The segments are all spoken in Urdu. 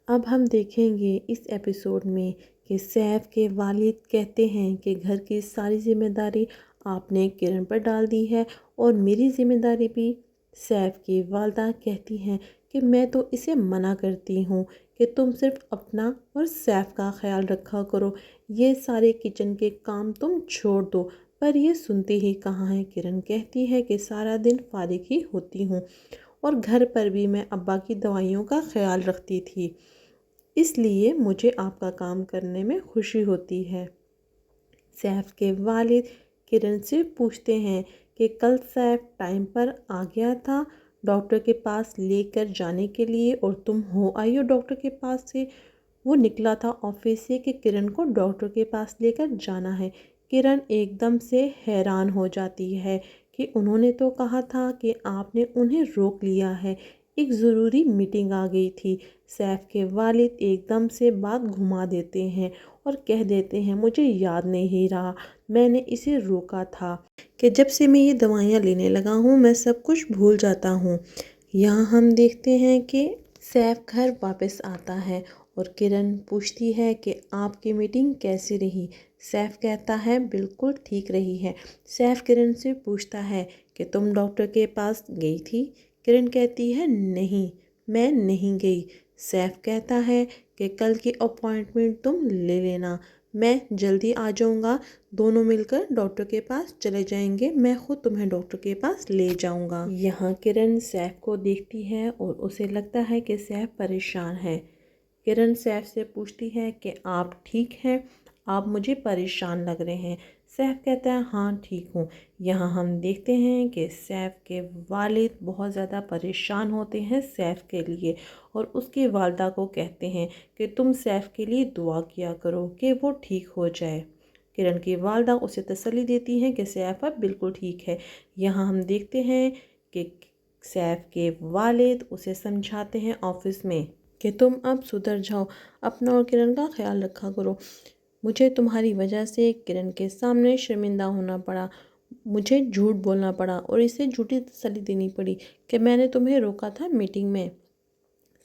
اب ہم دیکھیں گے اس ایپیسوڈ میں کہ سیف کے والد کہتے ہیں کہ گھر کی ساری ذمہ داری آپ نے کرن پر ڈال دی ہے اور میری ذمہ داری بھی۔ سیف کی والدہ کہتی ہیں کہ میں تو اسے منع کرتی ہوں کہ تم صرف اپنا اور سیف کا خیال رکھا کرو، یہ سارے کچن کے کام تم چھوڑ دو، پر یہ سنتی ہی کہاں ہے۔ کرن کہتی ہے کہ سارا دن فارغ ہی ہوتی ہوں اور گھر پر بھی میں ابا کی دوائیوں کا خیال رکھتی تھی، اس لیے مجھے آپ کا کام کرنے میں خوشی ہوتی ہے۔ سیف کے والد کرن سے پوچھتے ہیں کہ کل سیف ٹائم پر آ گیا تھا ڈاکٹر کے پاس لے کر جانے کے لیے اور تم ہو آئی ہو ڈاکٹر کے پاس سے؟ وہ نکلا تھا آفس سے کہ کرن کو ڈاکٹر کے پاس لے کر جانا ہے۔ کرن ایک دم سے حیران ہو جاتی ہے کہ انہوں نے تو کہا تھا کہ آپ نے انہیں روک لیا ہے، ایک ضروری میٹنگ آ گئی تھی۔ سیف کے والد ایک دم سے بات گھما دیتے ہیں اور کہہ دیتے ہیں مجھے یاد نہیں رہا، میں نے اسے روکا تھا کہ جب سے میں یہ دوائیاں لینے لگا ہوں میں سب کچھ بھول جاتا ہوں۔ یہاں ہم دیکھتے ہیں کہ سیف گھر واپس آتا ہے اور کرن پوچھتی ہے کہ آپ کی میٹنگ کیسی رہی؟ سیف کہتا ہے بالکل ٹھیک رہی ہے۔ سیف کرن سے پوچھتا ہے کہ تم ڈاکٹر کے پاس گئی تھی؟ کرن کہتی ہے نہیں، میں نہیں گئی۔ سیف کہتا ہے کہ کل کی اپوائنٹمنٹ تم لے لینا، میں جلدی آ جاؤں گا، دونوں مل کر ڈاکٹر کے پاس چلے جائیں گے، میں خود تمہیں ڈاکٹر کے پاس لے جاؤں گا۔ یہاں کرن سیف کو دیکھتی ہے اور اسے لگتا ہے کہ سیف پریشان ہے۔ کرن سیف سے پوچھتی ہے کہ آپ ٹھیک ہیں؟ آپ مجھے پریشان لگ رہے ہیں۔ سیف کہتا ہے ہاں ٹھیک ہوں۔ یہاں ہم دیکھتے ہیں کہ سیف کے والد بہت زیادہ پریشان ہوتے ہیں سیف کے لیے اور اس کی والدہ کو کہتے ہیں کہ تم سیف کے لیے دعا کیا کرو کہ وہ ٹھیک ہو جائے۔ کرن کی والدہ اسے تسلی دیتی ہیں کہ سیف اب بالکل ٹھیک ہے۔ یہاں ہم دیکھتے ہیں کہ سیف کے والد اسے سمجھاتے ہیں آفس میں کہ تم اب سدھر جاؤ، اپنا اور کرن کا خیال رکھا کرو، مجھے تمہاری وجہ سے کرن کے سامنے شرمندہ ہونا پڑا، مجھے جھوٹ بولنا پڑا اور اسے جھوٹی تسلی دینی پڑی کہ میں نے تمہیں روکا تھا میٹنگ میں۔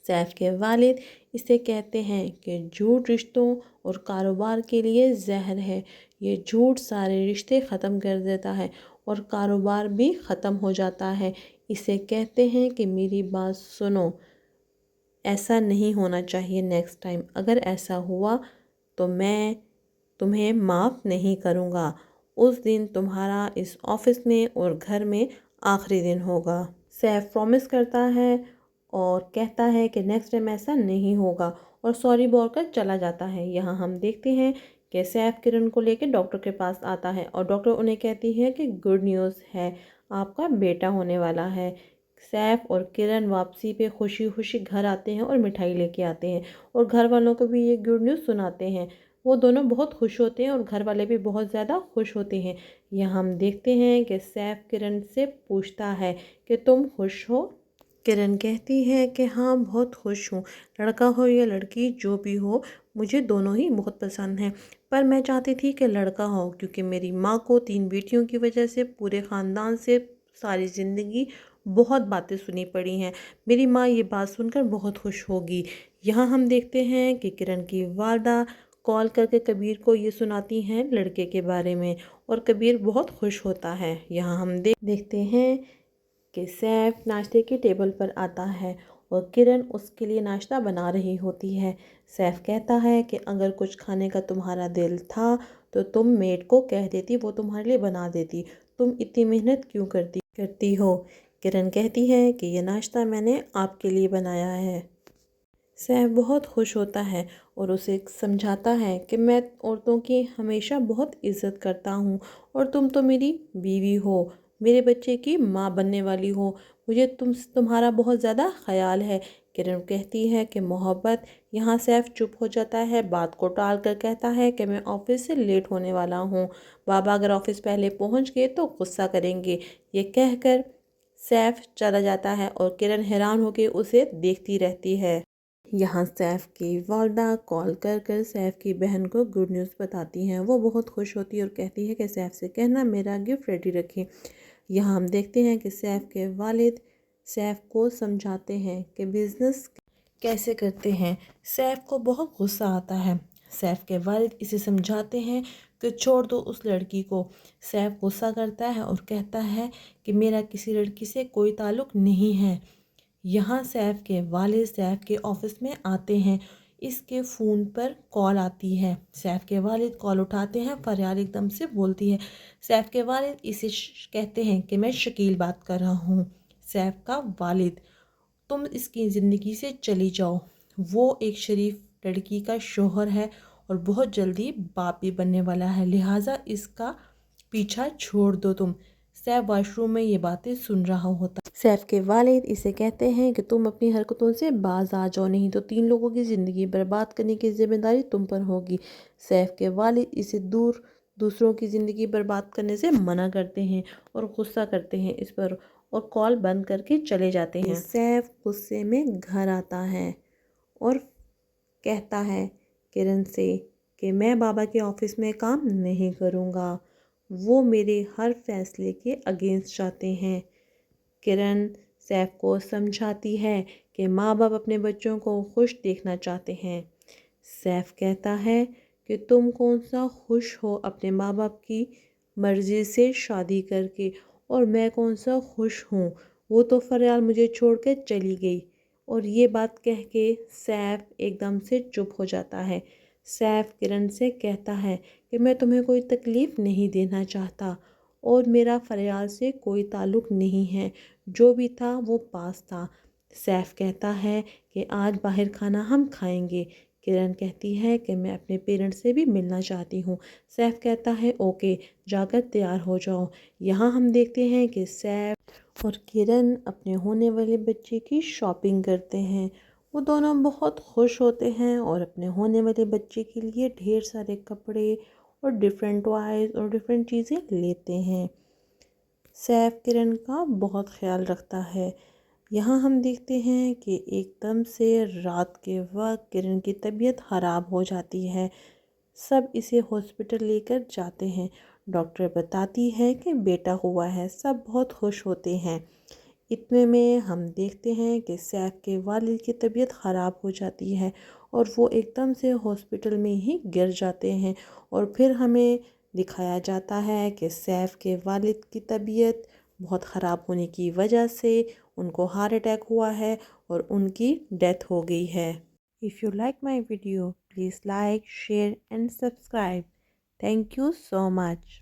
سیف کے والد اسے کہتے ہیں کہ جھوٹ رشتوں اور کاروبار کے لیے زہر ہے، یہ جھوٹ سارے رشتے ختم کر دیتا ہے اور کاروبار بھی ختم ہو جاتا ہے۔ اسے کہتے ہیں کہ میری بات سنو، ایسا نہیں ہونا چاہیے نیکسٹ ٹائم، اگر ایسا ہوا تو میں تمہیں معاف نہیں کروں گا، اس دن تمہارا اس آفس میں اور گھر میں آخری دن ہوگا۔ سیف پرومس کرتا ہے اور کہتا ہے کہ نیکسٹ ٹائم ایسا نہیں ہوگا اور سوری بول کر چلا جاتا ہے۔ یہاں ہم دیکھتے ہیں کہ سیف کرن کو لے کے ڈاکٹر کے پاس آتا ہے اور ڈاکٹر انہیں کہتی ہے کہ گڈ نیوز ہے، آپ کا بیٹا ہونے والا ہے۔ سیف اور کرن واپسی پہ خوشی خوشی گھر آتے ہیں اور مٹھائی لے کے آتے ہیں اور گھر والوں کو بھی یہ گڈ نیوز سناتے ہیں، وہ دونوں بہت خوش ہوتے ہیں اور گھر والے بھی بہت زیادہ خوش ہوتے ہیں۔ یہاں ہم دیکھتے ہیں کہ سیف کرن سے پوچھتا ہے کہ تم خوش ہو؟ کرن کہتی ہے کہ ہاں بہت خوش ہوں، لڑکا ہو یا لڑکی جو بھی ہو مجھے دونوں ہی بہت پسند ہیں، پر میں چاہتی تھی کہ لڑکا ہو کیونکہ میری ماں کو 3 بیٹیوں کی وجہ سے پورے خاندان سے ساری زندگی بہت باتیں سنی پڑی ہیں، میری ماں یہ بات سن کر بہت خوش ہوگی۔ یہاں ہم دیکھتے ہیں کہ کرن کی والدہ کال کر کے کبیر کو یہ سناتی ہیں لڑکے کے بارے میں اور کبیر بہت خوش ہوتا ہے۔ یہاں ہم دیکھتے ہیں کہ سیف ناشتے کی ٹیبل پر آتا ہے اور کرن اس کے لیے ناشتہ بنا رہی ہوتی ہے۔ سیف کہتا ہے کہ اگر کچھ کھانے کا تمہارا دل تھا تو تم میڈ کو کہہ دیتی، وہ تمہارے لیے بنا دیتی، تم اتنی محنت کیوں کرتی ہو؟ کرن کہتی ہے کہ یہ ناشتہ میں نے آپ کے لیے بنایا ہے۔ سیف بہت خوش ہوتا ہے اور اسے سمجھاتا ہے کہ میں عورتوں کی ہمیشہ بہت عزت کرتا ہوں اور تم تو میری بیوی ہو، میرے بچے کی ماں بننے والی ہو، مجھے تمہارا بہت زیادہ خیال ہے۔ کرن کہتی ہے کہ محبت۔ یہاں سیف چپ ہو جاتا ہے، بات کو ٹال کر کہتا ہے کہ میں آفس سے لیٹ ہونے والا ہوں، بابا اگر آفس پہلے پہنچ گئے تو غصہ کریں گے۔ یہ کہہ کر سیف چلا جاتا ہے اور کرن حیران ہو کے اسے دیکھتی رہتی ہے۔ یہاں سیف کی والدہ کال کر کر سیف کی بہن کو گڈ نیوز بتاتی ہیں، وہ بہت خوش ہوتی ہے اور کہتی ہے کہ سیف سے کہنا میرا گفٹ ریڈی رکھیں۔ یہاں ہم دیکھتے ہیں کہ سیف کے والد سیف کو سمجھاتے ہیں کہ بزنس کیسے کرتے ہیں۔ سیف کو بہت غصہ آتا ہے۔ سیف کے والد اسے سمجھاتے ہیں کہ چھوڑ دو اس لڑکی کو۔ سیف غصہ کرتا ہے اور کہتا ہے کہ میرا کسی لڑکی سے کوئی تعلق نہیں ہے۔ یہاں سیف کے والد سیف کے آفس میں آتے ہیں۔ اس کے فون پر کال آتی ہے۔ سیف کے والد کال اٹھاتے ہیں۔ فریال ایک دم سے بولتی ہے۔ سیف کے والد اسے کہتے ہیں کہ میں شکیل بات کر رہا ہوں۔ سیف کا والد: تم اس کی زندگی سے چلی جاؤ، وہ ایک شریف لڑکی کا شوہر ہے اور بہت جلدی باپ بھی بننے والا ہے، لہٰذا اس کا پیچھا چھوڑ دو تم۔ سیف واش روم میں یہ باتیں سن رہا ہوتا ہے۔ سیف کے والد اسے کہتے ہیں کہ تم اپنی حرکتوں سے باز آ جاؤ، نہیں تو 3 لوگوں کی زندگی برباد کرنے کی ذمہ داری تم پر ہوگی۔ سیف کے والد اسے دوسروں کی زندگی برباد کرنے سے منع کرتے ہیں اور غصہ کرتے ہیں اس پر اور کال بند کر کے چلے جاتے ہیں۔ سیف غصے میں گھر آتا ہے اور کہتا ہے کرن سے کہ میں بابا کے آفس میں کام نہیں کروں گا، وہ میرے ہر فیصلے کے اگینسٹ جاتے ہیں۔ کرن سیف کو سمجھاتی ہے کہ ماں باپ اپنے بچوں کو خوش دیکھنا چاہتے ہیں۔ سیف کہتا ہے کہ تم کون سا خوش ہو اپنے ماں باپ کی مرضی سے شادی کر کے، اور میں کون سا خوش ہوں، وہ تو فریال مجھے چھوڑ کے چلی گئی۔ اور یہ بات کہہ کے سیف ایک دم سے چپ ہو جاتا ہے۔ سیف کرن سے کہتا ہے کہ میں تمہیں کوئی تکلیف نہیں دینا چاہتا اور میرا فریال سے کوئی تعلق نہیں ہے، جو بھی تھا وہ پاس تھا۔ سیف کہتا ہے کہ آج باہر کھانا ہم کھائیں گے۔ کرن کہتی ہے کہ میں اپنے پیرنٹس سے بھی ملنا چاہتی ہوں۔ سیف کہتا ہے اوکے، جا کر تیار ہو جاؤ۔ یہاں ہم دیکھتے ہیں کہ سیف اور کرن اپنے ہونے والے بچے کی شاپنگ کرتے ہیں۔ وہ دونوں بہت خوش ہوتے ہیں اور اپنے ہونے والے بچے کے لیے ڈھیر سارے کپڑے اور ڈیفرنٹ ٹوائز اور ڈیفرنٹ چیزیں لیتے ہیں۔ سیف کرن کا بہت خیال رکھتا ہے۔ یہاں ہم دیکھتے ہیں کہ ایک دم سے رات کے وقت کرن کی طبیعت خراب ہو جاتی ہے۔ سب اسے ہاسپٹل لے کر جاتے ہیں۔ ڈاکٹر بتاتی ہے کہ بیٹا ہوا ہے، سب بہت خوش ہوتے ہیں۔ اتنے میں ہم دیکھتے ہیں کہ سیف کے والد کی طبیعت خراب ہو جاتی ہے اور وہ ایک دم سے ہاسپٹل میں ہی گر جاتے ہیں، اور پھر ہمیں دکھایا جاتا ہے کہ سیف کے والد کی طبیعت بہت خراب ہونے کی وجہ سے ان کو ہارٹ اٹیک ہوا ہے اور ان کی ڈیتھ ہو گئی ہے۔ If you like my video, please like, share and subscribe. Thank you so much.